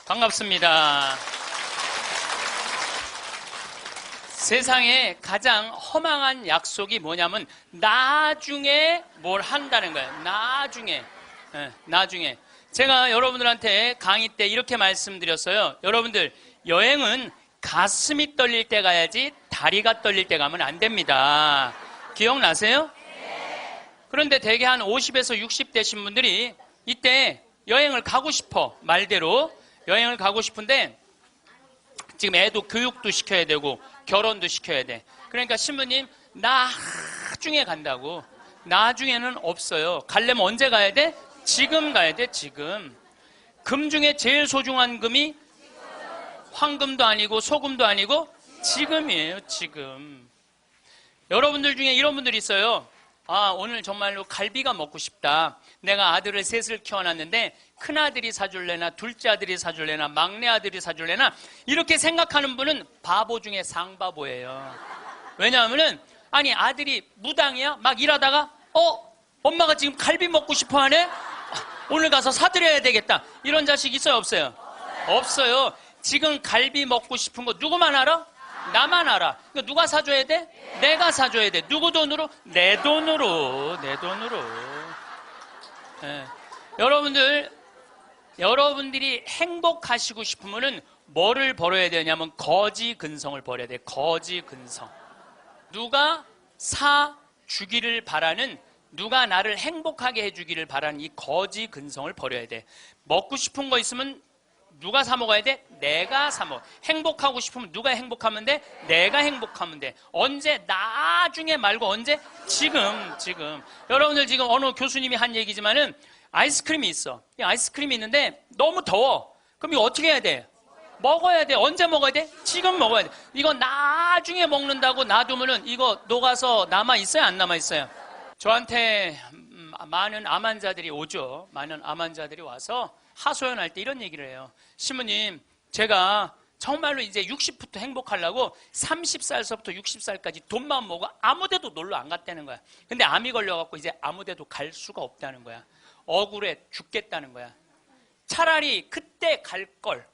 반갑습니다. 세상에 가장 허망한 약속이 뭐냐면 나중에 뭘 한다는 거예요. 나중에. 제가 여러분들한테 강의 때 이렇게 말씀드렸어요. 여러분들, 여행은 가슴이 떨릴 때 가야지 다리가 떨릴 때 가면 안 됩니다. 기억나세요? 그런데 대개 한 50에서 60 되신 분들이 이때 여행을 가고 싶어. 말대로 여행을 가고 싶은데 지금 애도 교육도 시켜야 되고 결혼도 시켜야 돼. 그러니까 신부님, 나중에 간다고. 나중에는 없어요. 가려면 언제 가야 돼? 지금 가야 돼. 지금. 금 중에 제일 소중한 금이 황금도 아니고 소금도 아니고 지금이에요. 지금. 여러분들 중에 이런 분들이 있어요. 아, 오늘 정말로 갈비가 먹고 싶다. 내가 아들을 셋을 키워놨는데 큰아들이 사줄래나 둘째 아들이 사줄래나 막내 아들이 사줄래나 이렇게 생각하는 분은 바보 중에 상바보예요. 왜냐하면은 아니 아들이 무당이야? 막 일하다가 엄마가 지금 갈비 먹고 싶어 하네? 오늘 가서 사드려야 되겠다. 이런 자식 있어요? 없어요? 없어요. 지금 갈비 먹고 싶은 거 누구만 알아? 나만 알아. 그러니까 누가 사줘야 돼? 내가 사줘야 돼. 누구 돈으로? 내 돈으로. 네. 여러분들이 행복하시고 싶으면은 뭐를 벌어야 되냐면 거지 근성을 벌여야 돼. 거지 근성. 누가 사주기를 바라는, 누가 나를 행복하게 해주기를 바라는 이 거지 근성을 버려야 돼. 먹고 싶은 거 있으면 누가 사 먹어야 돼? 내가 사 먹어. 행복하고 싶으면 누가 행복하면 돼? 내가 행복하면 돼. 언제? 나중에 말고 언제? 지금. 여러분들 지금 어느 교수님이 한 얘기지만은 아이스크림이 있어. 이 아이스크림이 있는데 너무 더워. 그럼 이거 어떻게 해야 돼? 먹어야 돼. 언제 먹어야 돼? 지금 먹어야 돼. 이거 나중에 먹는다고 놔두면은 이거 녹아서 남아있어요? 안 남아있어요? 저한테 많은 암 환자들이 오죠. 많은 암 환자들이 와서 하소연할 때 이런 얘기를 해요. 신부님, 제가 정말로 이제 60부터 행복하려고 30살서부터 60살까지 돈만 모으고 아무데도 놀러 안 갔다는 거야. 근데 암이 걸려갖고 이제 아무데도 갈 수가 없다는 거야. 억울해 죽겠다는 거야. 차라리 그때 갈 걸.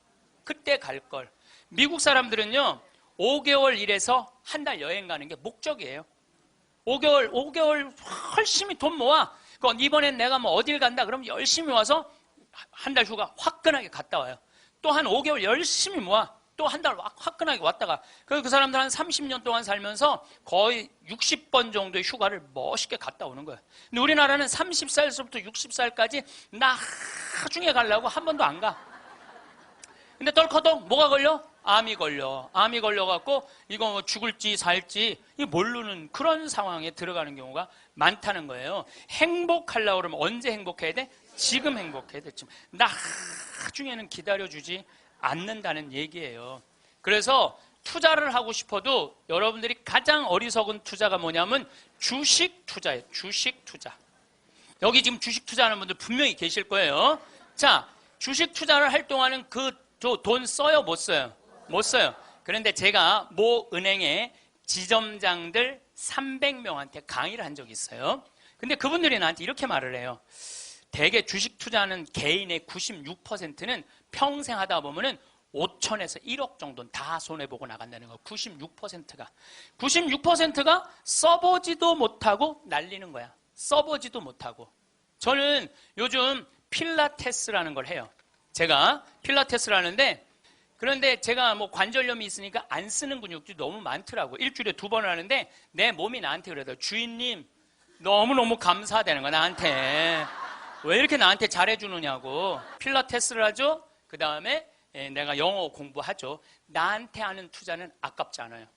미국 사람들은요 5개월 일해서 한 달 여행 가는 게 목적이에요. 5개월 열심히 돈 모아. 그건 이번엔 내가 뭐 어딜 간다 그러면 열심히 와서 한 달 휴가 화끈하게 갔다 와요. 또 한 5개월 열심히 모아. 또 한 달 화끈하게 왔다가. 그 사람들 한 30년 동안 살면서 거의 60번 정도의 휴가를 멋있게 갔다 오는 거예요. 근데 우리나라는 30살부터 60살까지 나중에 가려고 한 번도 안 가. 근데 덜커덕 뭐가 걸려? 암이 걸려갖고 이거 뭐 죽을지 살지 이거 모르는 그런 상황에 들어가는 경우가 많다는 거예요. 행복하려고 그러면 언제 행복해야 돼? 지금 행복해야 돼. 지금. 나중에는 기다려주지 않는다는 얘기예요. 그래서 투자를 하고 싶어도 여러분들이 가장 어리석은 투자가 뭐냐면 주식 투자예요. 주식 투자. 여기 지금 주식 투자하는 분들 분명히 계실 거예요. 자, 주식 투자를 할 동안은 돈 써요? 못 써요? 못 써요. 그런데 제가 모 은행의 지점장들 300명한테 강의를 한 적이 있어요. 근데 그분들이 나한테 이렇게 말을 해요. 대개 주식 투자하는 개인의 96%는 평생 하다 보면은 5천에서 1억 정도는 다 손해보고 나간다는 거. 96%가 써보지도 못하고 날리는 거야. 써보지도 못하고. 저는 요즘 필라테스라는 걸 해요. 제가 필라테스를 하는데, 그런데 제가 뭐 관절염이 있으니까 안 쓰는 근육들이 너무 많더라고. 일주일에 2번을 하는데 내 몸이 나한테 그러더라고. 주인님 너무너무 감사하다는 거야. 나한테 왜 이렇게 나한테 잘해주느냐고. 필라테스를 하죠. 그 다음에 내가 영어 공부하죠. 나한테 하는 투자는 아깝지 않아요.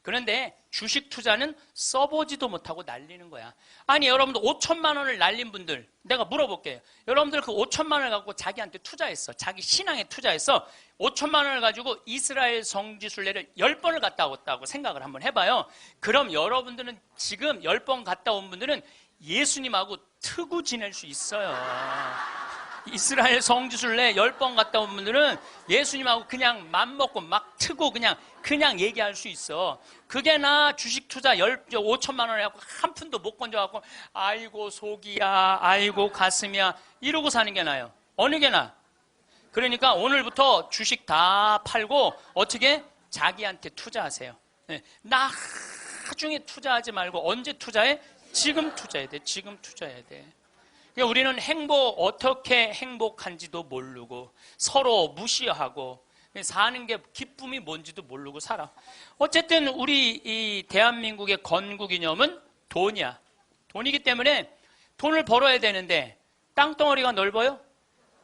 그런데 주식 투자는 써보지도 못하고 날리는 거야. 아니 여러분들 5천만 원을 날린 분들 내가 물어볼게요. 여러분들 그 5천만 원을 갖고 자기한테 투자했어. 자기 신앙에 투자했어. 5천만 원을 가지고 이스라엘 성지순례를 10번을 갔다 왔다고 생각을 한번 해봐요. 그럼 여러분들은 지금 10번 갔다 온 분들은 예수님하고 트고 지낼 수 있어요. 이스라엘 성지순례 10번 갔다 온 분들은 예수님하고 그냥 맘먹고 막 트고 그냥 얘기할 수 있어. 그게 나 주식 투자 5천만 원에 갖고 한 푼도 못 건져갖고 아이고 속이야 아이고 가슴이야 이러고 사는 게 나아요. 어느 게 나아? 그러니까 오늘부터 주식 다 팔고 어떻게 자기한테 투자하세요. 네. 나중에 투자하지 말고 언제 투자해? 지금 투자해야 돼. 지금 투자해야 돼. 그러니까 우리는 어떻게 행복한지도 모르고 서로 무시하고 사는 게 기쁨이 뭔지도 모르고 살아. 어쨌든 우리 이 대한민국의 건국 이념은 돈이야. 돈이기 때문에 돈을 벌어야 되는데 땅덩어리가 넓어요?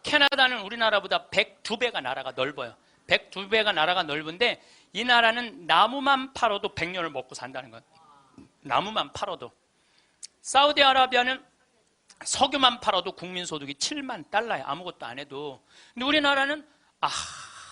캐나다는 우리나라보다 102배가 나라가 넓어요. 102배가 나라가 넓은데 이 나라는 나무만 팔아도 100년을 먹고 산다는 거예요. 나무만 팔아도. 사우디아라비아는 석유만 팔아도 국민소득이 7만 달러야. 아무것도 안 해도. 근데 우리나라는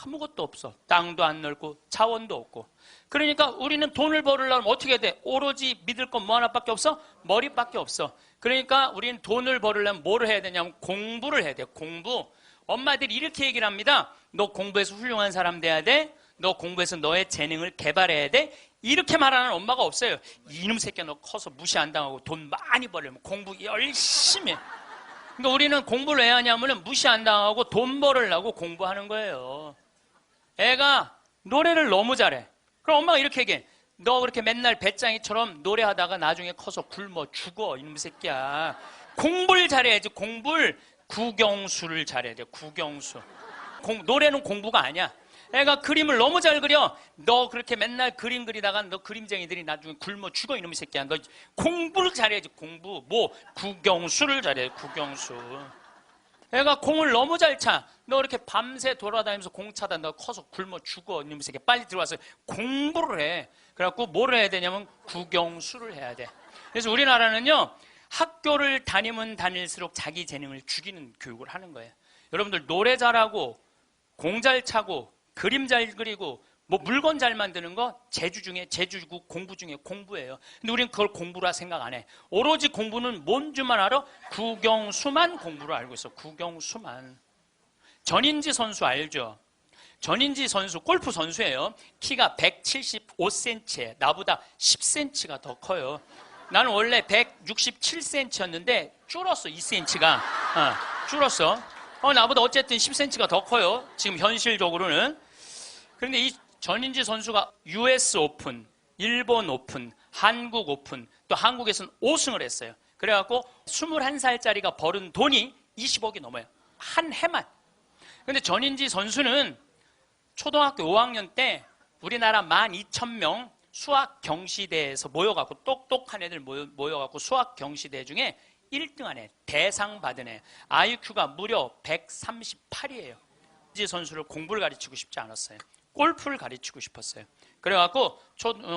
아무것도 없어. 땅도 안 넓고 자원도 없고. 그러니까 우리는 돈을 벌으려면 어떻게 해야 돼? 오로지 믿을 건 뭐 하나밖에 없어? 머리밖에 없어. 그러니까 우리는 돈을 벌으려면 뭐를 해야 되냐면 공부를 해야 돼. 공부. 엄마들이 이렇게 얘기를 합니다. 너 공부해서 훌륭한 사람 돼야 돼. 너 공부해서 너의 재능을 개발해야 돼. 이렇게 말하는 엄마가 없어요. 이놈 새끼야 너 커서 무시 안 당하고 돈 많이 벌려면 공부 열심히 해. 그러니까 우리는 공부를 왜 하냐면 무시 안 당하고 돈 벌으려고 공부하는 거예요. 애가 노래를 너무 잘해. 그럼 엄마가 이렇게 얘기해. 너 그렇게 맨날 배짱이처럼 노래하다가 나중에 커서 굶어 죽어 이놈 새끼야. 공부를 잘해야지. 공부를. 국영수를 잘해야 돼. 국영수. 노래는 공부가 아니야. 애가 그림을 너무 잘 그려. 너 그렇게 맨날 그림 그리다가 너 그림쟁이들이 나중에 굶어 죽어 이놈의 새끼야. 너 공부를 잘해야지. 공부. 국영수를 잘해. 국영수. 애가 공을 너무 잘 차. 너 이렇게 밤새 돌아다니면서 공 차다. 너 커서 굶어 죽어 이놈의 새끼야. 빨리 들어와서 공부를 해. 그래갖고 뭐를 해야 되냐면 국영수를 해야 돼. 그래서 우리나라는요, 학교를 다니면 다닐수록 자기 재능을 죽이는 교육을 하는 거예요. 여러분들 노래 잘하고 공 잘 차고 그림 잘 그리고 물건 잘 만드는 거 제주고 공부 중에 공부예요. 근데 우리는 그걸 공부라 생각 안 해. 오로지 공부는 뭔 줄만 알아? 국영수만 공부를 알고 있어. 국영수만. 전인지 선수 알죠? 전인지 선수 골프 선수예요. 키가 175cm에 나보다 10cm가 더 커요. 나는 원래 167cm였는데 줄었어. 2cm가 줄었어. 나보다 어쨌든 10cm가 더 커요. 지금 현실적으로는. 그런데 이 전인지 선수가 US 오픈, 일본 오픈, 한국 오픈, 또 한국에서는 5승을 했어요. 그래갖고 21살짜리가 벌은 돈이 20억이 넘어요. 한 해만. 근데 전인지 선수는 초등학교 5학년 때 우리나라 12,000명 수학 경시대에서 모여갖고 똑똑한 애들 모여갖고 수학 경시대 중에 1등한 애, 대상 받은 애, IQ가 무려 138이에요. 이지 선수를 공부를 가르치고 싶지 않았어요. 골프를 가르치고 싶었어요. 그래갖고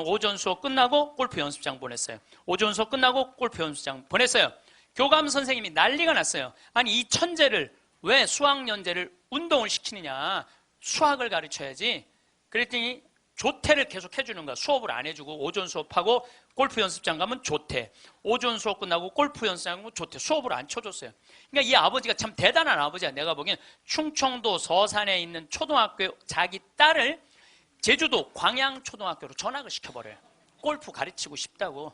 오전 수업 끝나고 골프 연습장 보냈어요. 오전 수업 끝나고 골프 연습장 보냈어요. 교감 선생님이 난리가 났어요. 아니 이 천재를 왜 수학연재를 운동을 시키느냐. 수학을 가르쳐야지. 그랬더니 조퇴를 계속 해주는 거야. 수업을 안 해주고 오전 수업하고 골프 연습장 가면 조퇴. 오전 수업 끝나고 골프 연습장 가면 조퇴. 수업을 안 쳐줬어요. 그러니까 이 아버지가 참 대단한 아버지야. 내가 보기엔 충청도 서산에 있는 초등학교 자기 딸을 제주도 광양초등학교로 전학을 시켜버려요. 골프 가르치고 싶다고.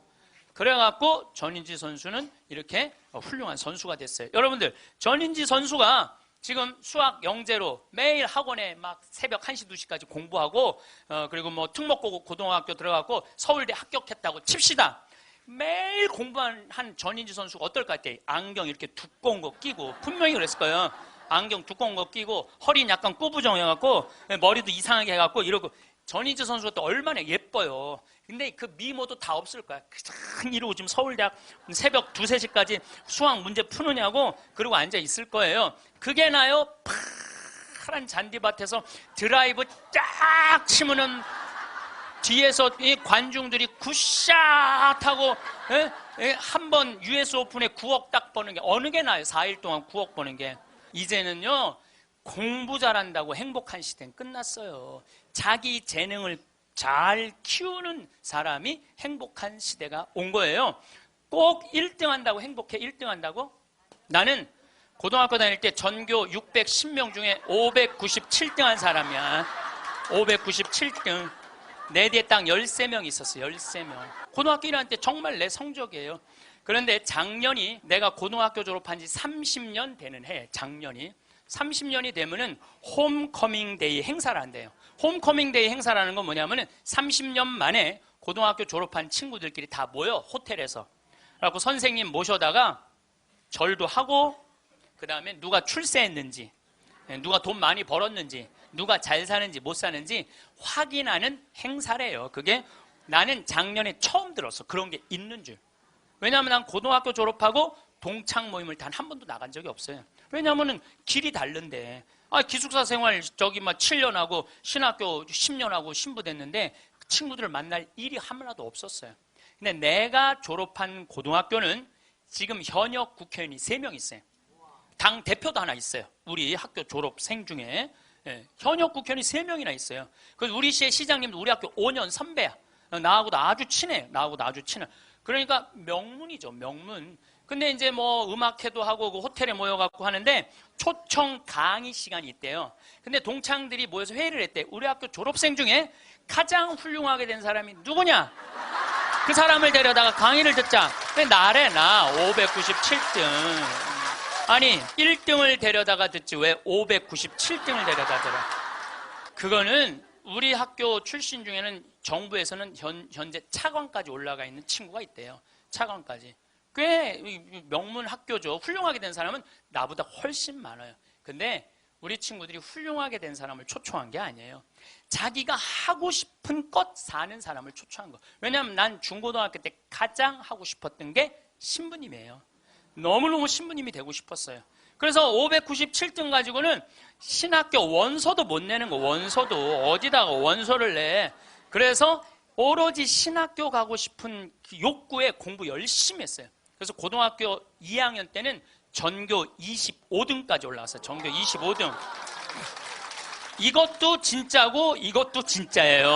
그래갖고 전인지 선수는 이렇게 훌륭한 선수가 됐어요. 여러분들 전인지 선수가 지금 수학 영재로 매일 학원에 막 새벽 1시, 2시까지 공부하고 그리고 특목고 고등학교 들어가고 서울대 합격했다고 칩시다. 매일 공부한 전인지 선수가 어떨 것 같아요? 안경 이렇게 두꺼운 거 끼고 분명히 그랬을 거예요. 안경 두꺼운 거 끼고 허리는 약간 꾸부정해갖고 머리도 이상하게 해갖고 이러고 전인지 선수가 또 얼마나 예뻐요. 근데 그 미모도 다 없을 거야. 그냥 이러고 지금 서울대학 새벽 2, 3시까지 수학 문제 푸느냐고 그러고 앉아 있을 거예요. 그게 나요? 파란 잔디밭에서 드라이브 쫙 치면은 뒤에서 이 관중들이 굿샷 하고 한번 US 오픈에 9억 딱 버는 게 어느 게 나요? 4일 동안 9억 버는 게. 이제는요 공부 잘한다고 행복한 시대는 끝났어요. 자기 재능을 잘 키우는 사람이 행복한 시대가 온 거예요. 꼭 1등 한다고 행복해? 1등 한다고? 나는 고등학교 다닐 때 전교 610명 중에 597등 한 사람이야. 597등. 내 뒤에 딱 13명 있었어. 13명. 고등학교 1학년 때 정말 내 성적이에요. 그런데 작년이 내가 고등학교 졸업한 지 30년 되는 해. 작년이 30년이 되면은 홈커밍 데이 행사를 한대요. 홈커밍 데이 행사라는 건 뭐냐면은 30년 만에 고등학교 졸업한 친구들끼리 다 모여 호텔에서. 그래갖고 선생님 모셔다가 절도 하고, 그 다음에 누가 출세했는지, 누가 돈 많이 벌었는지, 누가 잘 사는지 못 사는지 확인하는 행사래요. 그게 나는 작년에 처음 들었어. 그런 게 있는 줄. 왜냐하면 난 고등학교 졸업하고 동창 모임을 단 한 번도 나간 적이 없어요. 왜냐하면 길이 다른데. 기숙사 생활 저기 막 7년 하고 신학교 10년 하고 신부됐는데 친구들을 만날 일이 하나도 없었어요. 근데 내가 졸업한 고등학교는 지금 현역 국회의원이 3명 있어요. 당 대표도 하나 있어요. 우리 학교 졸업생 중에. 현역 국회의원이 3명이나 있어요. 그래서 우리 시의 시장님도 우리 학교 5년 선배야. 나하고도 아주 친해. 나하고도 아주 친해. 그러니까 명문이죠, 명문. 근데 이제 뭐 음악회도 하고 그 호텔에 모여갖고 하는데 초청 강의 시간이 있대요. 근데 동창들이 모여서 회의를 했대. 우리 학교 졸업생 중에 가장 훌륭하게 된 사람이 누구냐? 그 사람을 데려다가 강의를 듣자. 근데 나래, 나 597등. 아니 1등을 데려다가 듣지 왜 597등을 데려다 들어? 그거는 우리 학교 출신 중에는 정부에서는 현재 차관까지 올라가 있는 친구가 있대요. 차관까지. 꽤 명문 학교죠. 훌륭하게 된 사람은 나보다 훨씬 많아요. 근데 우리 친구들이 훌륭하게 된 사람을 초청한 게 아니에요. 자기가 하고 싶은 것 사는 사람을 초청한 거. 왜냐하면 난 중고등학교 때 가장 하고 싶었던 게 신부님이에요. 너무너무 신부님이 되고 싶었어요. 그래서 597등 가지고는 신학교 원서도 못 내는 거. 원서도 어디다가 원서를 내. 그래서 오로지 신학교 가고 싶은 그 욕구에 공부 열심히 했어요. 그래서 고등학교 2학년 때는 전교 25등까지 올라왔어요. 전교 25등. 이것도 진짜고 이것도 진짜예요.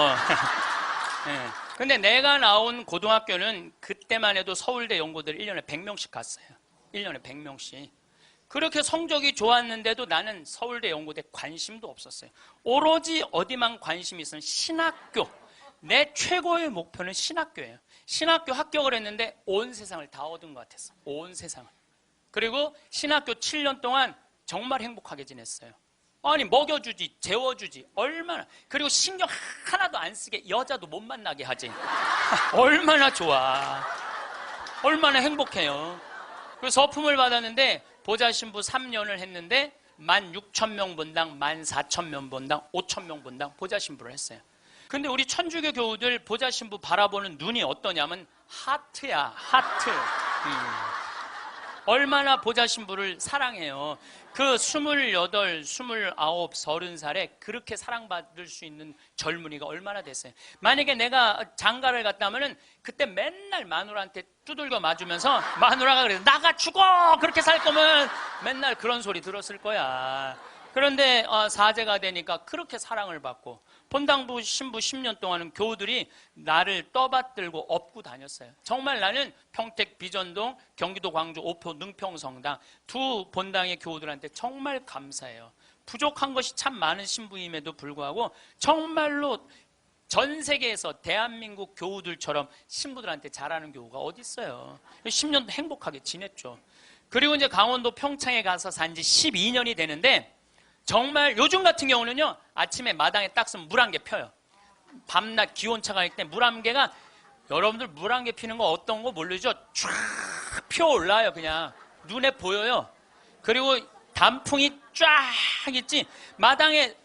네. 근데 내가 나온 고등학교는 그때만 해도 서울대 연고들 1년에 100명씩 갔어요. 1년에 100명씩. 그렇게 성적이 좋았는데도 나는 서울대 연고대 관심도 없었어요. 오로지 어디만 관심이 있으면 신학교. 내 최고의 목표는 신학교예요. 신학교 합격을 했는데 온 세상을 다 얻은 것 같았어. 온 세상을. 그리고 신학교 7년 동안 정말 행복하게 지냈어요. 아니 먹여주지, 재워주지, 얼마나. 그리고 신경 하나도 안 쓰게 여자도 못 만나게 하지. 얼마나 좋아. 얼마나 행복해요. 그래서 서품을 받았는데 보좌 신부 3년을 했는데 16,000명 본당, 14,000명 본당, 5,000명 본당 보좌 신부를 했어요. 근데 우리 천주교 교우들 보좌 신부 바라보는 눈이 어떠냐면 하트야, 하트. 얼마나 보좌 신부를 사랑해요. 그 28, 29, 30살에 그렇게 사랑받을 수 있는 젊은이가 얼마나 됐어요. 만약에 내가 장가를 갔다 하면은 그때 맨날 마누라한테 두들겨 맞으면서 마누라가 그래서 나가 죽어! 그렇게 살 거면 맨날 그런 소리 들었을 거야. 그런데 사제가 되니까 그렇게 사랑을 받고 본당부 신부 10년 동안은 교우들이 나를 떠받들고 업고 다녔어요. 정말 나는 평택 비전동, 경기도 광주 오표 능평성당 두 본당의 교우들한테 정말 감사해요. 부족한 것이 참 많은 신부임에도 불구하고 정말로 전 세계에서 대한민국 교우들처럼 신부들한테 잘하는 교우가 어디 있어요. 10년도 행복하게 지냈죠. 그리고 이제 강원도 평창에 가서 산 지 12년이 되는데 정말 요즘 같은 경우는요, 아침에 마당에 딱 쓰면 물 한 개 펴요. 밤낮 기온차가 있을 때 물 한 개가, 여러분들 물 한 개 피는 거 어떤 거 모르죠? 쫙 피어올라요. 그냥 눈에 보여요. 그리고 단풍이 쫙 있지. 마당에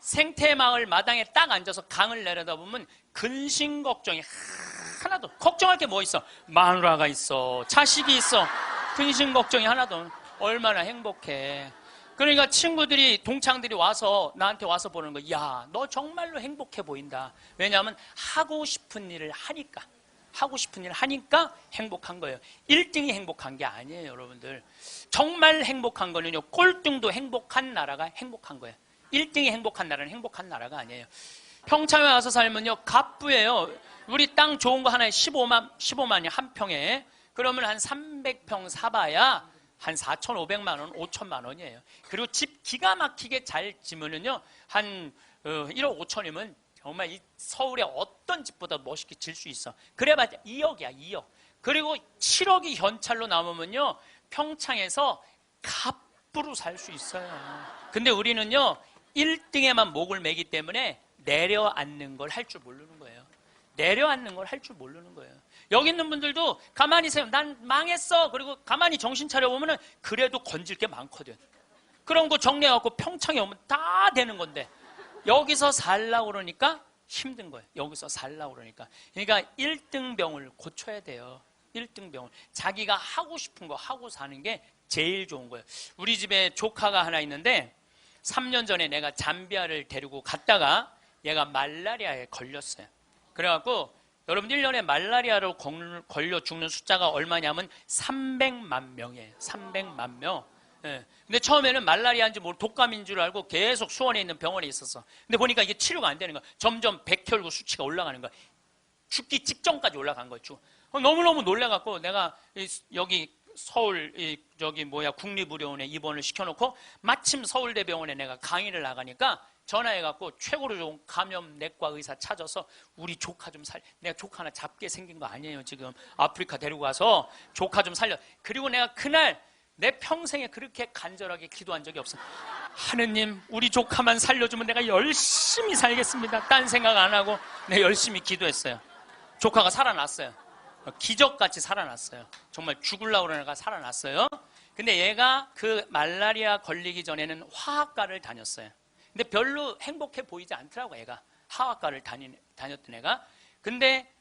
생태마을 마당에 딱 앉아서 강을 내려다보면 근심 걱정이 하나도, 걱정할 게 뭐 있어? 마누라가 있어, 자식이 있어. 근심 걱정이 하나도. 얼마나 행복해. 그러니까 친구들이, 동창들이 와서 나한테 와서 보는 거, 야, 너 정말로 행복해 보인다. 왜냐하면 하고 싶은 일을 하니까. 하고 싶은 일을 하니까 행복한 거예요. 1등이 행복한 게 아니에요, 여러분들. 정말 행복한 거는요, 꼴등도 행복한 나라가 행복한 거예요. 1등이 행복한 나라는 행복한 나라가 아니에요. 평창에 와서 살면요, 갑부예요. 우리 땅 좋은 거 하나에 15만이 한 평에. 그러면 한 300평 사봐야 한 4,500만 원, 5천만 원이에요. 그리고 집 기가 막히게 잘 지으면요, 한 1억 5천이면 정말 이 서울의 어떤 집보다 멋있게 질 수 있어. 그래봤자 2억이야, 2억. 그리고 7억이 현찰로 남으면요, 평창에서 10% 살 수 있어요. 근데 우리는요 1등에만 목을 매기 때문에 내려앉는 걸 할 줄 모르는 거예요. 내려앉는 걸 할 줄 모르는 거예요. 여기 있는 분들도 가만히 있어요. 난 망했어. 그리고 가만히 정신 차려보면 그래도 건질 게 많거든. 그런 거 정리해갖고 평창에 오면 다 되는 건데 여기서 살라고 그러니까 힘든 거예요. 여기서 살라고 그러니까. 그러니까 1등병을 고쳐야 돼요. 1등병을. 자기가 하고 싶은 거 하고 사는 게 제일 좋은 거예요. 우리 집에 조카가 하나 있는데 3년 전에 내가 잠비아를 데리고 갔다가 얘가 말라리아에 걸렸어요. 그래갖고 여러분 1년에 말라리아로 걸려 죽는 숫자가 얼마냐면 300만 명이에요. 300만 명. 예. 근데 처음에는 말라리아인지 모르고 독감인 줄 알고 계속 수원에 있는 병원에 있었어. 근데 보니까 이게 치료가 안 되는 거야. 점점 백혈구 수치가 올라가는 거야. 죽기 직전까지 올라간 거야. 너무너무 놀라갖고 내가 여기 서울 국립의료원에 입원을 시켜놓고 마침 서울대병원에 내가 강의를 나가니까 전화해갖고 최고로 좋은 감염내과 의사 찾아서 우리 조카 좀 내가 조카 하나 잡게 생긴 거 아니에요. 지금 아프리카 데리고 가서 조카 좀 살려. 그리고 내가 그날 내 평생에 그렇게 간절하게 기도한 적이 없어. 하느님 우리 조카만 살려주면 내가 열심히 살겠습니다. 딴 생각 안 하고 내가 열심히 기도했어요. 조카가 살아났어요. 기적같이 살아났어요. 정말 죽으려고 그러는 애가 살아났어요. 근데 얘가 그 말라리아 걸리기 전에는 화학과를 다녔어요. 근데 별로 행복해 보이지 않더라고. 애가 화학과를 다녔던 애가. 근데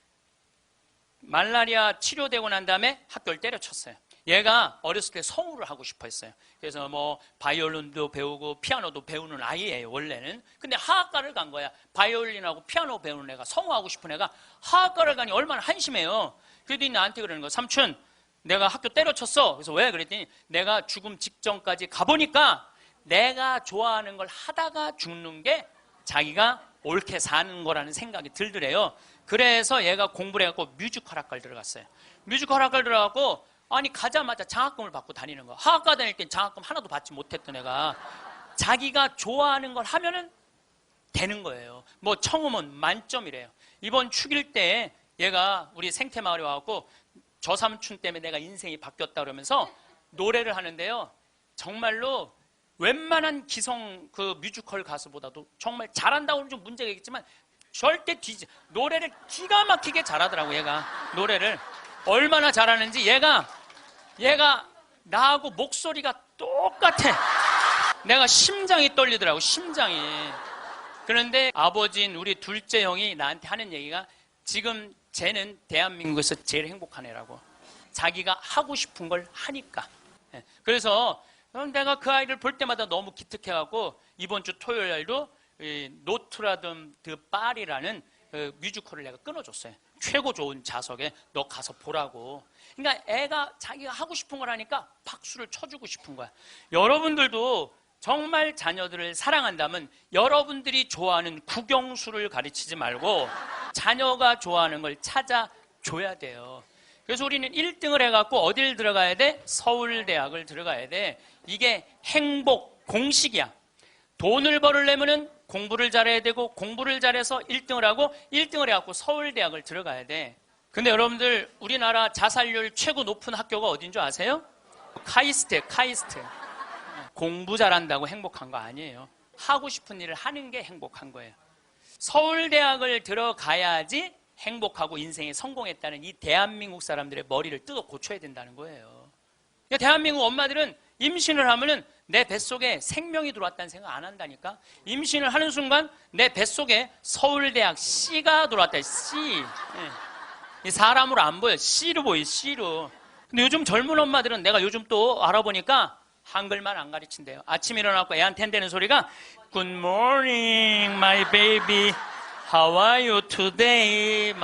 말라리아 치료되고 난 다음에 학교를 때려쳤어요. 얘가 어렸을 때 성우를 하고 싶어 했어요. 그래서 뭐 바이올린도 배우고 피아노도 배우는 아이예요 원래는. 근데 화학과를 간 거야. 바이올린하고 피아노 배우는 애가, 성우하고 싶은 애가 화학과를 가니 얼마나 한심해요. 그랬더니 나한테 그러는 거야. 삼촌 내가 학교 때려쳤어. 그래서 왜? 그랬더니 내가 죽음 직전까지 가보니까 내가 좋아하는 걸 하다가 죽는 게 자기가 옳게 사는 거라는 생각이 들더래요. 그래서 얘가 공부를 해갖고 뮤지컬 학과를 들어갔어요. 뮤지컬 학과를 들어가고 아니 가자마자 장학금을 받고 다니는 거야. 화학과 다닐 땐 장학금 하나도 받지 못했던 애가 자기가 좋아하는 걸 하면은 되는 거예요. 뭐 청음은 만점이래요. 이번 축일 때 얘가 우리 생태마을에 와갖고 저 삼촌 때문에 내가 인생이 바뀌었다 그러면서 노래를 하는데요. 정말로 웬만한 기성 그 뮤지컬 가수보다도 정말 잘한다고는 좀 문제가 있겠지만 절대 노래를 기가 막히게 잘하더라고. 얘가 노래를 얼마나 잘하는지 얘가 나하고 목소리가 똑같아. 내가 심장이 떨리더라고. 심장이. 그런데 아버지인 우리 둘째 형이 나한테 하는 얘기가 지금 쟤는 대한민국에서 제일 행복한 애라고. 자기가 하고 싶은 걸 하니까. 그래서 내가 그 아이를 볼 때마다 너무 기특해갖고 이번 주 토요일 날도 노트라담 드 파리라는 뮤지컬을 내가 끊어줬어요. 최고 좋은 좌석에 너 가서 보라고. 그러니까 애가 자기가 하고 싶은 걸 하니까 박수를 쳐주고 싶은 거야. 여러분들도 정말 자녀들을 사랑한다면 여러분들이 좋아하는 국영수를 가르치지 말고 자녀가 좋아하는 걸 찾아줘야 돼요. 그래서 우리는 1등을 해갖고 어딜 들어가야 돼? 서울대학을 들어가야 돼. 이게 행복 공식이야. 돈을 벌으려면은 공부를 잘해야 되고 공부를 잘해서 1등을 하고 1등을 해갖고 서울대학을 들어가야 돼. 근데 여러분들 우리나라 자살률 최고 높은 학교가 어딘 줄 아세요? 카이스트예요. 카이스트. 공부 잘한다고 행복한 거 아니에요. 하고 싶은 일을 하는 게 행복한 거예요. 서울대학을 들어가야지 행복하고 인생에 성공했다는 이 대한민국 사람들의 머리를 뜯어 고쳐야 된다는 거예요. 그러니까 대한민국 엄마들은 임신을 하면은 내 뱃속에 생명이 들어왔다는 생각 안 한다니까. 임신을 하는 순간 내 뱃속에 서울대학 C가 들어왔다. C. 이 사람으로 안 보여. C로 보여. C로. 근데 요즘 젊은 엄마들은 내가 요즘 또 알아보니까 한글만 안 가르친대요. 아침에 일어나고 애한테 한다는 소리가 Good morning, my baby. How are you today?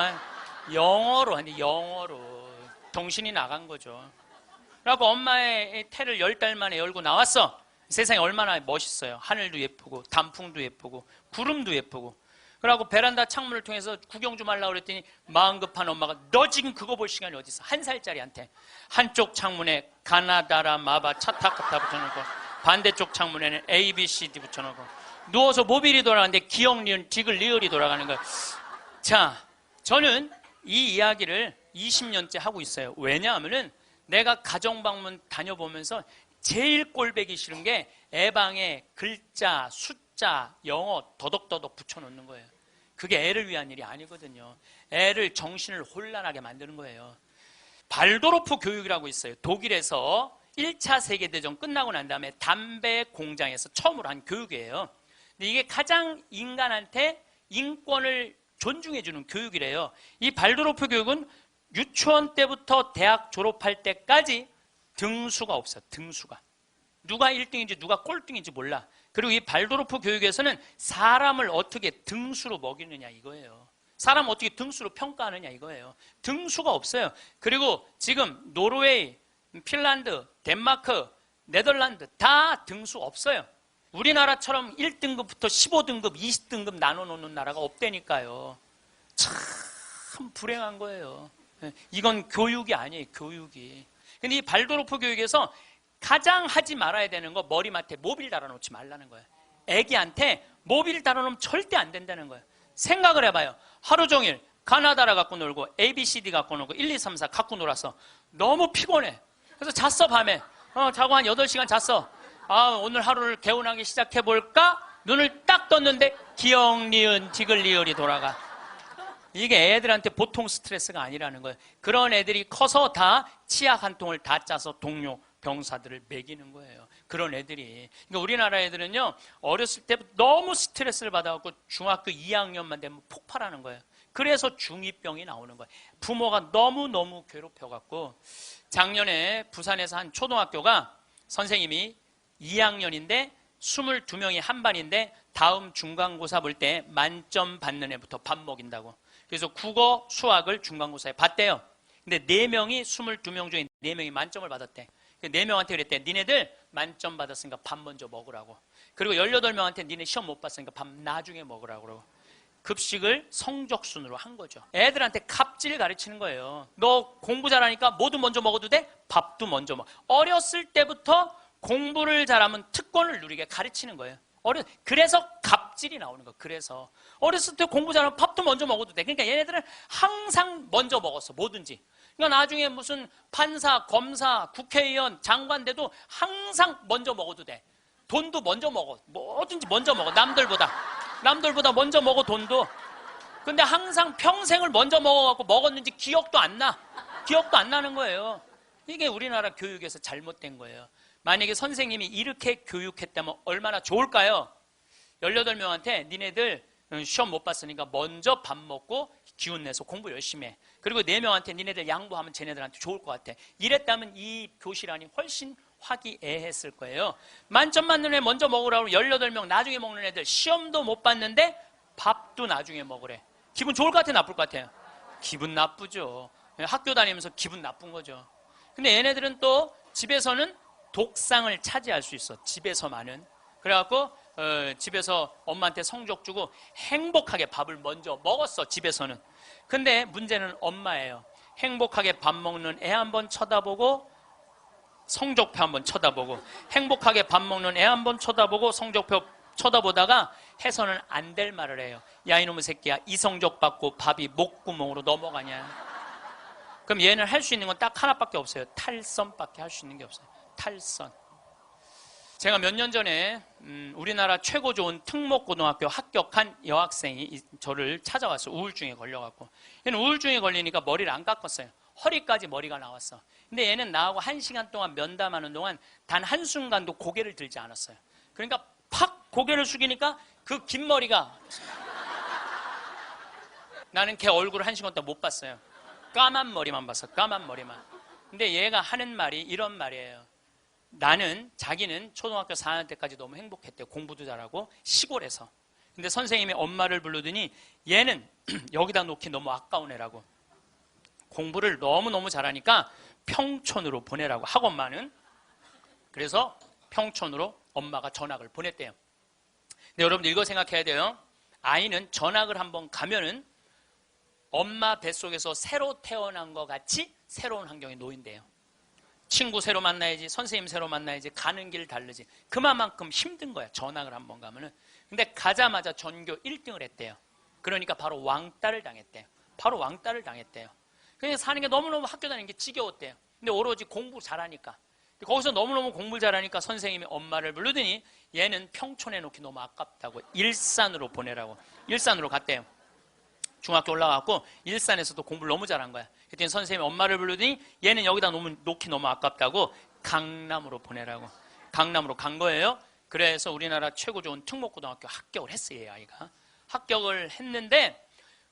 영어로 하는데 영어로. 정신이 나간 거죠. 그래갖고 엄마의 태를 10달 만에 열고 나왔어. 세상이 얼마나 멋있어요. 하늘도 예쁘고 단풍도 예쁘고 구름도 예쁘고. 그래갖고 베란다 창문을 통해서 구경 좀 하려고 그랬더니 마음 급한 엄마가 너 지금 그거 볼 시간이 어디 있어. 1살짜리한테 한쪽 창문에 가나다라 마바 차타카타 붙여놓고 반대쪽 창문에는 A, B, C, D 붙여놓고 누워서 모빌이 돌아가는데 기억, 니은, 디귿, 리을이 돌아가는 거예요. 자, 저는 이 이야기를 20년째 하고 있어요. 왜냐하면은 내가 가정방문 다녀보면서 제일 꼴배기 싫은 게 애방에 글자, 숫자, 영어 더덕더덕 붙여놓는 거예요. 그게 애를 위한 일이 아니거든요. 애를 정신을 혼란하게 만드는 거예요. 발도르프 교육이라고 있어요. 독일에서 1차 세계대전 끝나고 난 다음에 담배 공장에서 처음으로 한 교육이에요. 근데 이게 가장 인간한테 인권을 존중해주는 교육이래요. 이 발도르프 교육은 유치원 때부터 대학 졸업할 때까지 등수가 없어요. 등수가. 누가 1등인지 누가 꼴등인지 몰라. 그리고 이 발도르프 교육에서는 사람을 어떻게 등수로 먹이느냐 이거예요. 사람 어떻게 등수로 평가하느냐 이거예요. 등수가 없어요. 그리고 지금 노르웨이, 핀란드, 덴마크, 네덜란드 다 등수 없어요. 우리나라처럼 1등급부터 15등급, 20등급 나눠놓는 나라가 없다니까요. 참 불행한 거예요. 이건 교육이 아니에요. 교육이. 근데 이 발도르프 교육에서 가장 하지 말아야 되는 거 머리맡에 모빌 달아놓지 말라는 거예요. 애기한테 모빌 달아놓으면 절대 안 된다는 거예요. 생각을 해봐요. 하루 종일 가나다라 갖고 놀고 ABCD 갖고 놀고 1, 2, 3, 4 갖고 놀아서 너무 피곤해. 그래서 잤어 밤에. 자고 한 8시간 잤어. 오늘 하루를 개운하게 시작해볼까? 눈을 딱 떴는데 기역, 니은, 디귿, 리을이 돌아가. 이게 애들한테 보통 스트레스가 아니라는 거예요. 그런 애들이 커서 다 치약 한 통을 다 짜서 동료 병사들을 먹이는 거예요. 그런 애들이. 그러니까 우리나라 애들은요, 어렸을 때부터 너무 스트레스를 받아갖고 중학교 2학년만 되면 폭발하는 거예요. 그래서 중2병이 나오는 거예요. 부모가 너무너무 괴롭혀갖고. 작년에 부산에서 한 초등학교가 선생님이 2학년인데 22명이 한 반인데 다음 중간고사 볼 때 만점 받는 애부터 밥 먹인다고. 그래서 국어, 수학을 중간고사에 봤대요. 근데 4명이 22명 중에 4명이 만점을 받았대. 4명한테 그랬대. 니네들 만점 받았으니까 밥 먼저 먹으라고. 그리고 18명한테 니네 시험 못 봤으니까 밥 나중에 먹으라고. 그러고. 급식을 성적순으로 한 거죠. 애들한테 갑질 가르치는 거예요. 너 공부 잘하니까 뭐도 먼저 먹어도 돼? 밥도 먼저 먹어. 어렸을 때부터 공부를 잘하면 특권을 누리게 가르치는 거예요. 그래서 갑질이 나오는 거예요. 그래서 어렸을 때 공부 잘하면 밥도 먼저 먹어도 돼. 그러니까 얘네들은 항상 먼저 먹었어. 뭐든지. 그러니까 나중에 무슨 판사, 검사, 국회의원, 장관 돼도 항상 먼저 먹어도 돼. 돈도 먼저 먹어. 뭐든지 먼저 먹어. 남들보다 먼저 먹어. 돈도. 근데 항상 평생을 먼저 먹어갖고 먹었는지 기억도 안 나는 거예요. 이게 우리나라 교육에서 잘못된 거예요. 만약에 선생님이 이렇게 교육했다면 얼마나 좋을까요? 18명한테 니네들 시험 못 봤으니까 먼저 밥 먹고 기운 내서 공부 열심히 해. 그리고 4명한테 니네들 양보하면 쟤네들한테 좋을 것 같아. 이랬다면 이 교실 안이 훨씬 화기애애했을 거예요. 만점 맞는 애 먼저 먹으라고 18명 나중에 먹는 애들 시험도 못 봤는데 밥도 나중에 먹으래. 기분 좋을 것 같아요? 나쁠 것 같아요? 기분 나쁘죠. 학교 다니면서 기분 나쁜 거죠. 근데 얘네들은 또 집에서는 독상을 차지할 수 있어. 집에서만은. 그래갖고 집에서 엄마한테 성적 주고 행복하게 밥을 먼저 먹었어. 집에서는. 근데 문제는 엄마예요. 행복하게 밥 먹는 애 한번 쳐다보고 성적표 한번 쳐다보고 행복하게 밥 먹는 애 한번 쳐다보고 성적표 쳐다보다가 해서는 안 될 말을 해요. 야 이놈의 새끼야, 이 성적 받고 밥이 목구멍으로 넘어가냐. 그럼 얘는 할 수 있는 건 딱 하나밖에 없어요. 탈선밖에 할 수 있는 게 없어요. 탈선. 제가 몇 년 전에 우리나라 최고 좋은 특목고등학교 합격한 여학생이 저를 찾아왔어요. 우울증에 걸려갖고. 얘는 우울증에 걸리니까 머리를 안 깎았어요. 허리까지 머리가 나왔어. 근데 얘는 나하고 1시간 동안 면담하는 동안 단 한순간도 고개를 들지 않았어요. 그러니까 팍 고개를 숙이니까 그 긴 머리가 나는 걔 얼굴을 1시간 동안 못 봤어요. 까만 머리만 봤어. 까만 머리만. 근데 얘가 하는 말이 이런 말이에요. 자기는 초등학교 4학년 때까지 너무 행복했대요. 공부도 잘하고 시골에서. 근데 선생님이 엄마를 부르더니 얘는 여기다 놓기 너무 아까운 애라고. 공부를 너무너무 잘하니까 평촌으로 보내라고, 학원만은. 그래서 평촌으로 엄마가 전학을 보냈대요. 근데 여러분들 이거 생각해야 돼요. 아이는 전학을 한번 가면은 엄마 뱃속에서 새로 태어난 것 같이 새로운 환경에 놓인대요. 친구 새로 만나야지, 선생님 새로 만나야지, 가는 길 다르지. 그만큼 힘든 거야, 전학을 한번 가면은. 근데 가자마자 전교 1등을 했대요. 그러니까 바로 왕따를 당했대요. 그냥 사는 게 너무너무 학교 다니는 게 지겨웠대요. 근데 오로지 공부 잘하니까. 거기서 너무너무 공부를 잘하니까 선생님이 엄마를 부르더니 얘는 평촌에 놓기 너무 아깝다고 일산으로 보내라고. 일산으로 갔대요. 중학교 올라가고 일산에서도 공부를 너무 잘한 거야. 그랬더니 선생님이 엄마를 부르더니 얘는 여기다 놓기 너무 아깝다고 강남으로 보내라고. 강남으로 간 거예요. 그래서 우리나라 최고 좋은 특목고등학교 합격을 했어요. 이 아이가. 합격을 했는데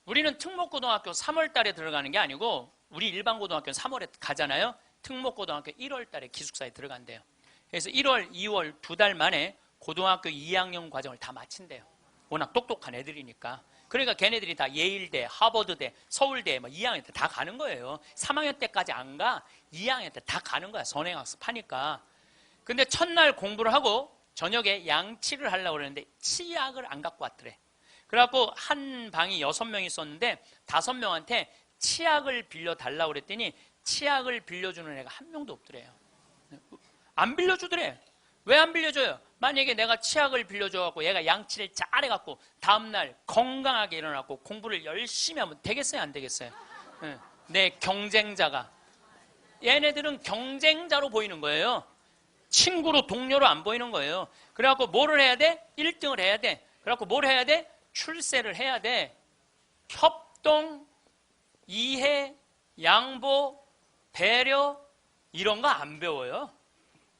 우리는 특목고등학교 3월 달에 들어가는 게 아니고 우리 일반 고등학교는 3월에 가잖아요. 특목고등학교 1월 달에 기숙사에 들어간대요. 그래서 1월, 2월 2달 만에 고등학교 2학년 과정을 다 마친대요. 워낙 똑똑한 애들이니까. 그러니까 걔네들이 다 예일대, 하버드대, 서울대 2학년 때 다 가는 거예요. 3학년 때까지 안 가. 2학년 때 다 가는 거야. 선행학습 하니까. 근데 첫날 공부를 하고 저녁에 양치를 하려고 그랬는데 치약을 안 갖고 왔더래. 그래갖고 한 방이 6명이 있었는데 5명한테 치약을 빌려달라고 그랬더니 치약을 빌려주는 애가 한 명도 없더래요. 안 빌려주더래. 왜 안 빌려줘요? 만약에 내가 치약을 빌려줘갖고 얘가 양치를 잘해갖고 다음날 건강하게 일어나고 공부를 열심히 하면 되겠어요? 안 되겠어요? 내 경쟁자가. 얘네들은 경쟁자로 보이는 거예요. 친구로 동료로 안 보이는 거예요. 그래갖고 뭐를 해야 돼? 1등을 해야 돼. 그래갖고 뭘 해야 돼? 출세를 해야 돼. 협동, 이해, 양보, 배려 이런 거 안 배워요.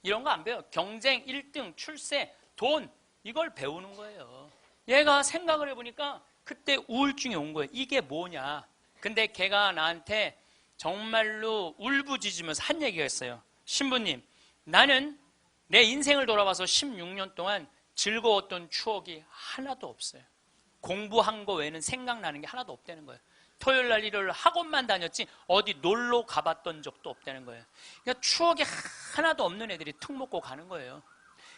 이런 거 안 배워요. 경쟁, 1등, 출세, 돈 이걸 배우는 거예요. 얘가 생각을 해보니까 그때 우울증이 온 거예요. 이게 뭐냐. 근데 걔가 나한테 정말로 울부짖으면서 한 얘기가 있어요. 신부님, 나는 내 인생을 돌아봐서 16년 동안 즐거웠던 추억이 하나도 없어요. 공부한 거 외에는 생각나는 게 하나도 없다는 거예요. 토요일 날 일요일 학원만 다녔지 어디 놀러 가봤던 적도 없다는 거예요. 그러니까 추억이 하나도 없는 애들이 특목고 가는 거예요.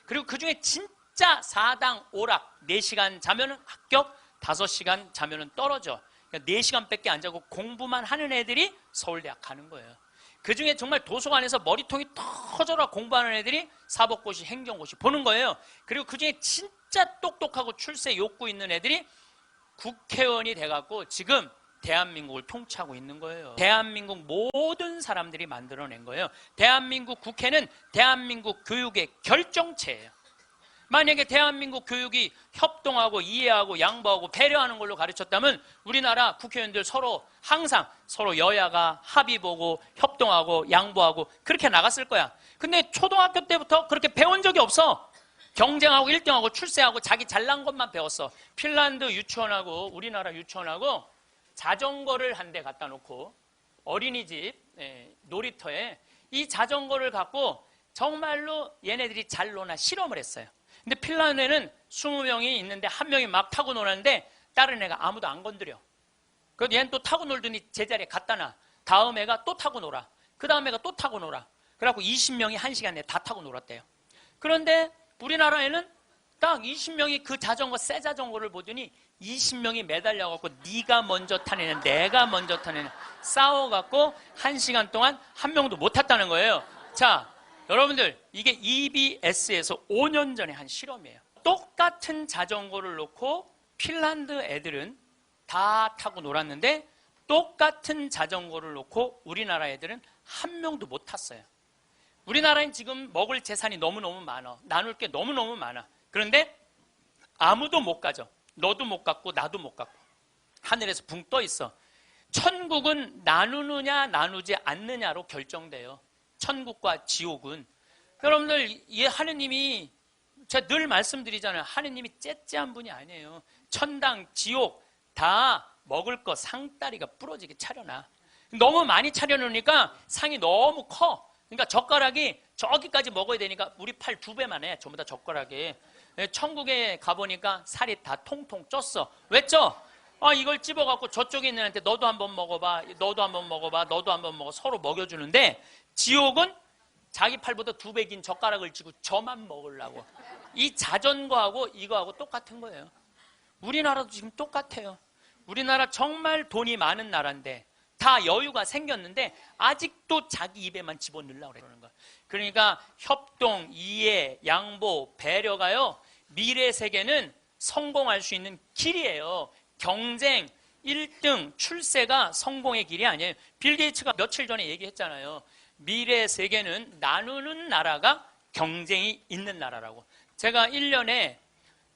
그리고 그중에 진짜 4당 오락 4시간 자면은 합격, 5시간 자면은 떨어져. 그러니까 4시간밖에 안 자고 공부만 하는 애들이 서울대학 가는 거예요. 그중에 정말 도서관에서 머리통이 터져라 공부하는 애들이 사법고시, 행정고시 보는 거예요. 그리고 그중에 진짜 똑똑하고 출세 욕구 있는 애들이 국회의원이 돼갖고 지금 대한민국을 통치하고 있는 거예요. 대한민국 모든 사람들이 만들어낸 거예요. 대한민국 국회는 대한민국 교육의 결정체예요. 만약에 대한민국 교육이 협동하고 이해하고 양보하고 배려하는 걸로 가르쳤다면 우리나라 국회의원들 항상 서로 여야가 합의 보고 협동하고 양보하고 그렇게 나갔을 거야. 근데 초등학교 때부터 그렇게 배운 적이 없어. 경쟁하고 1등하고 출세하고 자기 잘난 것만 배웠어. 핀란드 유치원하고 우리나라 유치원하고 자전거를 한 대 갖다 놓고 어린이집 놀이터에 이 자전거를 갖고 정말로 얘네들이 잘 노나 실험을 했어요. 근데 핀란드에는 20명이 있는데 한 명이 막 타고 노는데 다른 애가 아무도 안 건드려. 그래서 얘는 또 타고 놀더니 제자리에 갖다 놔. 다음 애가 또 타고 놀아. 그 다음 애가 또 타고 놀아. 그래갖고 20명이 1시간 내에 다 타고 놀았대요. 그런데 우리나라에는 딱 20명이 그 자전거, 새 자전거를 보더니 20명이 매달려갖고 네가 먼저 타내냐 내가 먼저 타내냐 싸워갖고 1시간 동안 한 명도 못 탔다는 거예요. 자, 여러분들 이게 EBS에서 5년 전에 한 실험이에요. 똑같은 자전거를 놓고 핀란드 애들은 다 타고 놀았는데 똑같은 자전거를 놓고 우리나라 애들은 한 명도 못 탔어요. 우리나라엔 지금 먹을 재산이 너무너무 많아. 나눌 게 너무너무 많아. 그런데 아무도 못 가죠. 너도 못 갔고 나도 못 갔고 하늘에서 붕 떠 있어. 천국은 나누느냐 나누지 않느냐로 결정돼요. 천국과 지옥은. 여러분들 하느님이 제가 늘 말씀드리잖아요. 하느님이 째째한 분이 아니에요. 천당, 지옥 다 먹을 거 상다리가 부러지게 차려놔. 너무 많이 차려놓으니까 상이 너무 커. 그러니까 젓가락이 저기까지 먹어야 되니까 우리 팔 2배만 해. 전부 다 젓가락에. 천국에 가보니까 살이 다 통통 쪘어. 왜 쪄? 이걸 찝어갖고 저쪽에 있는 애한테 너도 한번 먹어봐. 너도 한번 먹어봐. 너도 한번 먹어. 서로 먹여주는데 지옥은 자기 팔보다 2배 긴 젓가락을 쥐고 저만 먹으려고. 이 자전거하고 이거하고 똑같은 거예요. 우리나라도 지금 똑같아요. 우리나라 정말 돈이 많은 나라인데 다 여유가 생겼는데 아직도 자기 입에만 집어넣으려고 그러는 거예요. 그러니까 협동, 이해, 양보, 배려가요. 미래 세계는 성공할 수 있는 길이에요. 경쟁, 1등, 출세가 성공의 길이 아니에요. 빌 게이츠가 며칠 전에 얘기했잖아요. 미래 세계는 나누는 나라가 경쟁이 있는 나라라고. 제가 1년에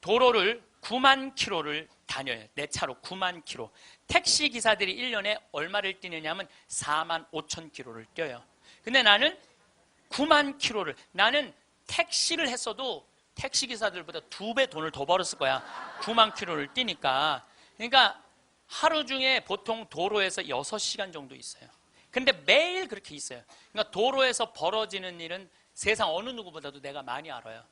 도로를 9만 킬로를 다녀요. 내 차로 9만 킬로. 택시 기사들이 1년에 얼마를 뛰느냐 하면 4만 5천 킬로를 뛰어요. 근데 나는 9만 킬로를, 나는 택시를 했어도 택시 기사들보다 2배 돈을 더 벌었을 거야. 9만 킬로를 뛰니까. 그러니까 하루 중에 보통 도로에서 6시간 정도 있어요. 근데 매일 그렇게 있어요. 그러니까 도로에서 벌어지는 일은 세상 어느 누구보다도 내가 많이 알아요.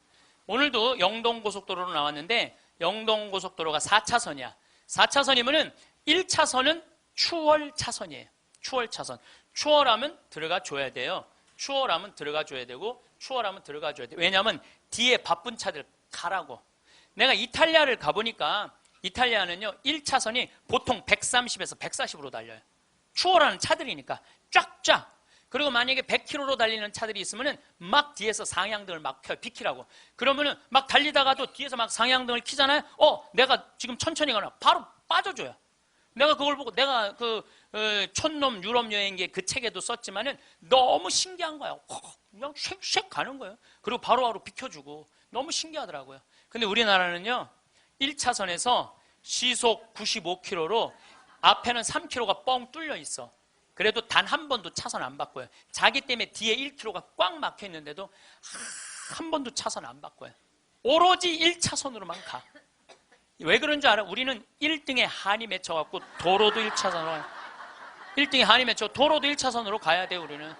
오늘도 영동고속도로로 나왔는데 영동고속도로가 4차선이야. 4차선이면은 1차선은 추월 차선이에요. 추월 차선. 추월하면 들어가 줘야 돼요. 추월하면 들어가 줘야 되고 추월하면 들어가 줘야 돼요. 왜냐하면 뒤에 바쁜 차들 가라고. 내가 이탈리아를 가보니까 이탈리아는요 1차선이 보통 130에서 140으로 달려요. 추월하는 차들이니까 쫙쫙. 그리고 만약에 100km로 달리는 차들이 있으면은 막 뒤에서 상향등을 막 켜요. 비키라고. 그러면은 막 달리다가도 뒤에서 막 상향등을 켜잖아요. 내가 지금 천천히 가나 바로 빠져줘요. 내가 그걸 보고 내가 촌놈 유럽 여행기 그 책에도 썼지만은 너무 신기한 거야. 그냥 쉑쉑 가는 거예요. 그리고 바로바로 비켜주고 너무 신기하더라고요. 근데 우리나라는요 1차선에서 시속 95km로 앞에는 3km가 뻥 뚫려 있어. 그래도 단 한 번도 차선 안 바꿔요. 자기 때문에 뒤에 1km가 꽉 막혀 있는데도 한 번도 차선 안 바꿔요. 오로지 1차선으로만 가. 왜 그런 줄 알아? 우리는 1등에 한이 맺혀갖고 도로도 1차선으로 1등에 한이 맺혀 도로도 1차선으로 가야 돼 우리는.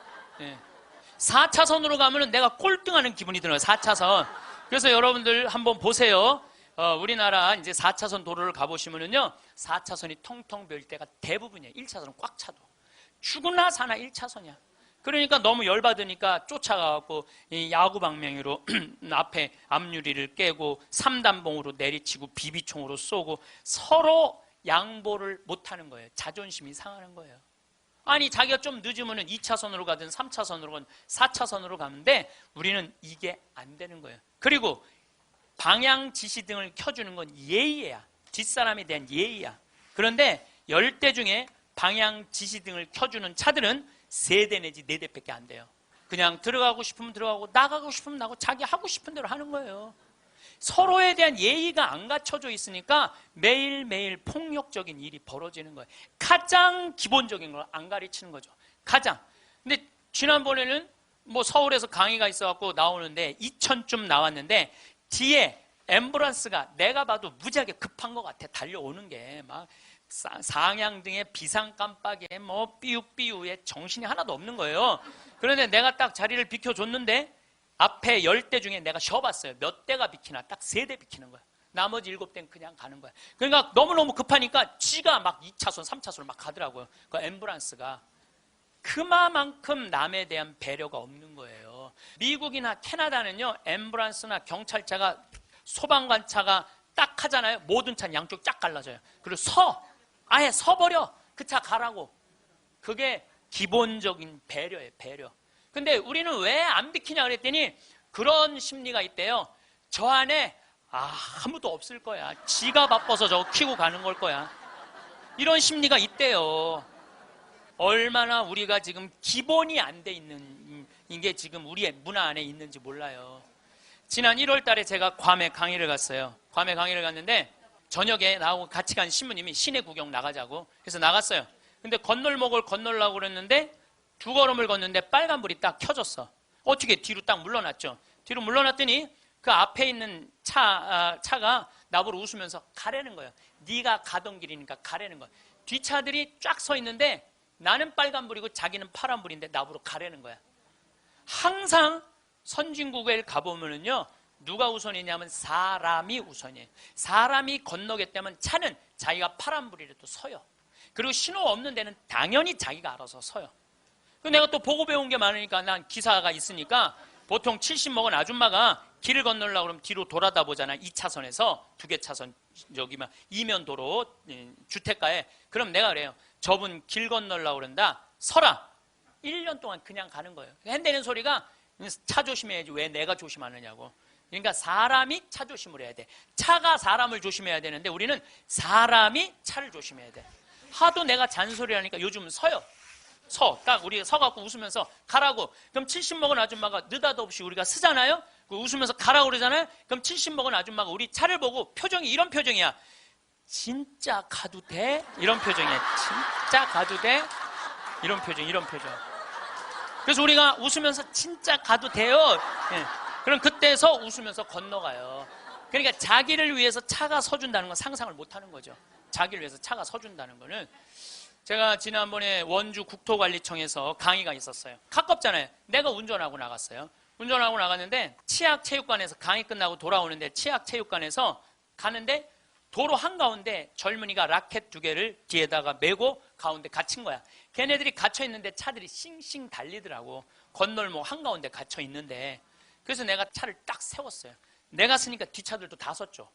4차선으로 가면은 내가 꼴등하는 기분이 들어요. 4차선. 그래서 여러분들 한번 보세요. 우리나라 이제 4차선 도로를 가보시면은요 4차선이 텅텅 비일 때가 대부분이에요. 1차선은 꽉 차도. 죽으나 사나 1차선이야. 그러니까 너무 열받으니까 쫓아가갖고 이 야구 방망이로 앞에 앞유리를 깨고 3단봉으로 내리치고 비비총으로 쏘고 서로 양보를 못하는 거예요. 자존심이 상하는 거예요. 아니 자기가 좀 늦으면 2차선으로 가든 3차선으로 가든 4차선으로 가는데 우리는 이게 안 되는 거예요. 그리고 방향 지시등을 켜주는 건 예의야. 뒷사람에 대한 예의야. 그런데 10대 중에 방향 지시등을 켜주는 차들은 3대 내지 4대밖에 안 돼요. 그냥 들어가고 싶으면 들어가고 나가고 싶으면 나가고 자기 하고 싶은 대로 하는 거예요. 서로에 대한 예의가 안 갖춰져 있으니까 매일매일 폭력적인 일이 벌어지는 거예요. 가장 기본적인 걸 안 가르치는 거죠. 가장. 근데 지난번에는 뭐 서울에서 강의가 있어갖고 나오는데 2000쯤 나왔는데 뒤에 앰뷸런스가 내가 봐도 무지하게 급한 것 같아. 달려오는 게 막 상향등에 비상 깜빡이에 뭐 삐우삐우에 정신이 하나도 없는 거예요. 그런데 내가 딱 자리를 비켜줬는데 앞에 10대 중에 내가 쉬어봤어요. 몇 대가 비키나? 딱 3대 비키는 거야. 나머지 7대는 그냥 가는 거야. 그러니까 너무너무 급하니까 지가 막 2차선, 3차선으로 막 가더라고요. 그 앰뷸런스가. 그만큼 남에 대한 배려가 없는 거예요. 미국이나 캐나다는요, 앰뷸런스나 경찰차가 소방관차가 딱 하잖아요. 모든 차는 양쪽 쫙 갈라져요. 그리고 아예 서버려. 그 차 가라고. 그게 기본적인 배려예요, 배려. 근데 우리는 왜 안 비키냐 그랬더니 그런 심리가 있대요. 저 안에 아무도 없을 거야. 지가 바빠서 저거 키고 가는 걸 거야. 이런 심리가 있대요. 얼마나 우리가 지금 기본이 안 돼 있는 게 지금 우리의 문화 안에 있는지 몰라요. 지난 1월 달에 제가 괌에 강의를 갔어요. 괌에 강의를 갔는데 저녁에 나하고 같이 간 신부님이 시내 구경 나가자고 그래서 나갔어요. 근데 건널목을 건너려고 그랬는데 2걸음을 걷는데 빨간불이 딱 켜졌어. 어떻게 뒤로 딱 물러났죠. 뒤로 물러났더니 그 앞에 있는 차가 나보고 웃으면서 가라는 거예요. 네가 가던 길이니까 가라는 거야. 뒷차들이 쫙 서 있는데 나는 빨간불이고 자기는 파란불인데 나보고 가라는 거야. 항상 선진국에 가보면은요 누가 우선이냐면 사람이 우선이에요. 사람이 건너겠다면 차는 자기가 파란불이라도 서요. 그리고 신호 없는 데는 당연히 자기가 알아서 서요. 내가 또 보고 배운 게 많으니까 난 기사가 있으니까 보통 70 먹은 아줌마가 길을 건너려고 그러면 뒤로 돌아다 보잖아. 2차선에서 2개 차선 여기 막 이면도로 주택가에. 그럼 내가 그래요. 저분 길 건너려고 그런다. 서라. 1년 동안 그냥 가는 거예요. 핸대는 소리가 차 조심해야지 왜 내가 조심하느냐고. 그러니까 사람이 차 조심을 해야 돼. 차가 사람을 조심해야 되는데 우리는 사람이 차를 조심해야 돼. 하도 내가 잔소리하니까 요즘 서요. 딱 우리가 서갖고 웃으면서 가라고. 그럼 70 먹은 아줌마가 느닷없이 우리가 쓰잖아요. 웃으면서 가라고 그러잖아요. 그럼 70 먹은 아줌마가 우리 차를 보고 표정이 이런 표정이야. 진짜 가도 돼? 이런 표정이야. 진짜 가도 돼? 이런 표정. 그래서 우리가 웃으면서 진짜 가도 돼요. 예. 그럼 그때서 웃으면서 건너가요. 그러니까 자기를 위해서 차가 서준다는 건 상상을 못하는 거죠. 자기를 위해서 차가 서준다는 거는. 제가 지난번에 원주 국토관리청에서 강의가 있었어요. 가깝잖아요. 내가 운전하고 나갔어요. 운전하고 나갔는데 치악체육관에서 강의 끝나고 돌아오는데 치악체육관에서 가는데 도로 한가운데 젊은이가 라켓 2개를 뒤에다가 메고 가운데 갇힌 거야. 걔네들이 갇혀있는데 차들이 싱싱 달리더라고. 건널목 한가운데 갇혀있는데. 그래서 내가 차를 딱 세웠어요. 내가 쓰니까 뒷차들도 다 섰죠.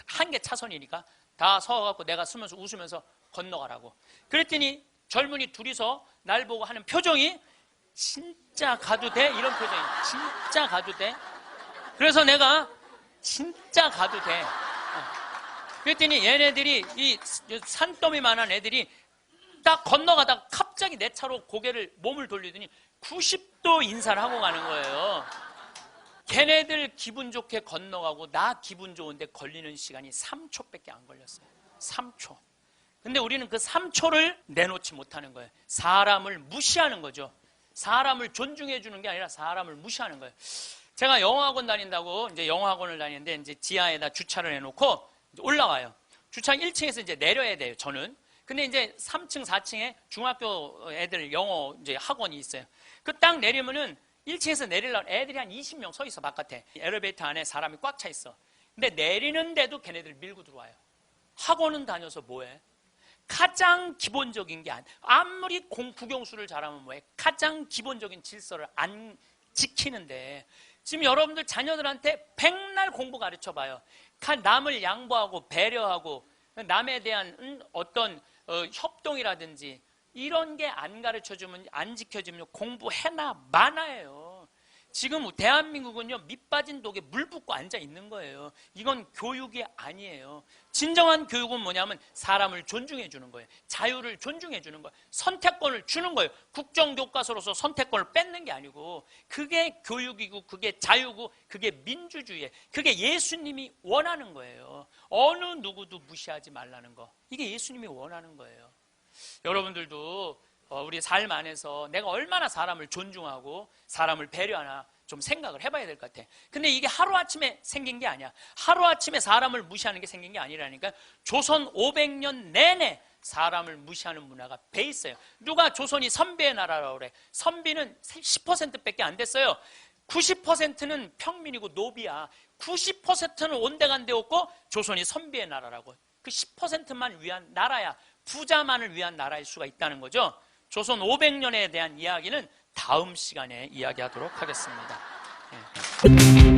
한 개 차선이니까 다 서갖고 내가 쓰면서 웃으면서 건너가라고. 그랬더니 젊은이 둘이서 날 보고 하는 표정이 진짜 가도 돼? 이런 표정이에요. 진짜 가도 돼? 그래서 내가 진짜 가도 돼. 그랬더니 얘네들이 이 산더미만한 애들이 딱 건너가다가 갑자기 내 차로 몸을 돌리더니 90도 인사를 하고 가는 거예요. 걔네들 기분 좋게 건너가고 나 기분 좋은데 걸리는 시간이 3초밖에 안 걸렸어요. 3초. 근데 우리는 그 3초를 내놓지 못하는 거예요. 사람을 무시하는 거죠. 사람을 존중해 주는 게 아니라 사람을 무시하는 거예요. 제가 영어학원 다닌다고 이제 영어학원을 다니는데 이제 지하에다 주차를 해놓고 올라와요. 주차 1층에서 이제 내려야 돼요, 저는. 근데 이제 3층, 4층에 중학교 애들 영어 이제 학원이 있어요. 그 딱 내리면은 1층에서 내리려면 애들이 한 20명 서 있어, 바깥에. 엘리베이터 안에 사람이 꽉 차 있어. 근데 내리는데도 걔네들 밀고 들어와요. 학원은 다녀서 뭐해? 가장 기본적인 게 아무리 국영수를 잘하면 뭐해? 가장 기본적인 질서를 안 지키는데 지금 여러분들 자녀들한테 백날 공부 가르쳐 봐요. 남을 양보하고 배려하고 남에 대한 어떤 협동이라든지 이런 게 안 가르쳐주면 안 지켜주면 공부해나 마나예요. 지금 대한민국은요 밑빠진 독에 물 붓고 앉아 있는 거예요. 이건 교육이 아니에요. 진정한 교육은 뭐냐면 사람을 존중해 주는 거예요. 자유를 존중해 주는 거예요. 선택권을 주는 거예요. 국정교과서로서 선택권을 뺏는 게 아니고 그게 교육이고 그게 자유고 그게 민주주의예요. 그게 예수님이 원하는 거예요. 어느 누구도 무시하지 말라는 거. 이게 예수님이 원하는 거예요. 여러분들도 우리 삶 안에서 내가 얼마나 사람을 존중하고 사람을 배려하나 좀 생각을 해봐야 될 것 같아. 근데 이게 하루아침에 생긴 게 아니야. 하루아침에 사람을 무시하는 게 생긴 게 아니라니까. 조선 500년 내내 사람을 무시하는 문화가 배 있어요. 누가 조선이 선비의 나라라고 그래. 선비는 10%밖에 안 됐어요. 90%는 평민이고 노비야. 90%는 온데간데 없고 조선이 선비의 나라라고. 그 10%만 위한 나라야. 부자만을 위한 나라일 수가 있다는 거죠. 조선 500년에 대한 이야기는 다음 시간에 이야기하도록 하겠습니다. 예.